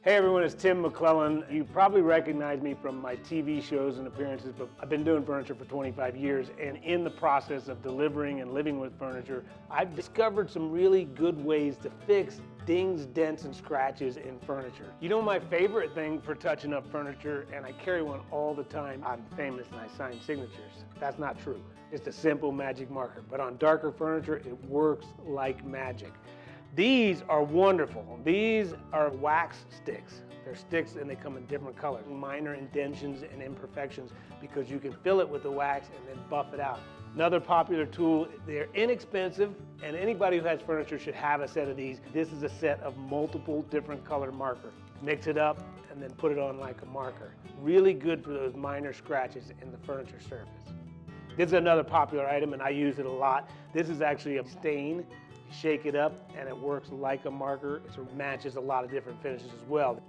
Hey everyone, it's Tim McClellan. You probably recognize me from my TV shows and appearances, but I've been doing furniture for 25 years, and in the process of delivering and living with furniture, I've discovered some really good ways to fix dings, dents, and scratches in furniture. You know my favorite thing for touching up furniture, and I carry one all the time, I'm famous and I sign signatures. That's not true. It's a simple magic marker, but on darker furniture, it works like magic. These are wonderful. These are wax sticks. They're sticks and they come in different colors. Minor indentions and imperfections because you can fill it with the wax and then buff it out. Another popular tool, they're inexpensive and anybody who has furniture should have a set of these. This is a set of multiple different color markers. Mix it up and then put it on like a marker. Really good for those minor scratches in the furniture surface. This is another popular item and I use it a lot. This is actually a stain. You shake it up and it works like a marker. It matches a lot of different finishes as well.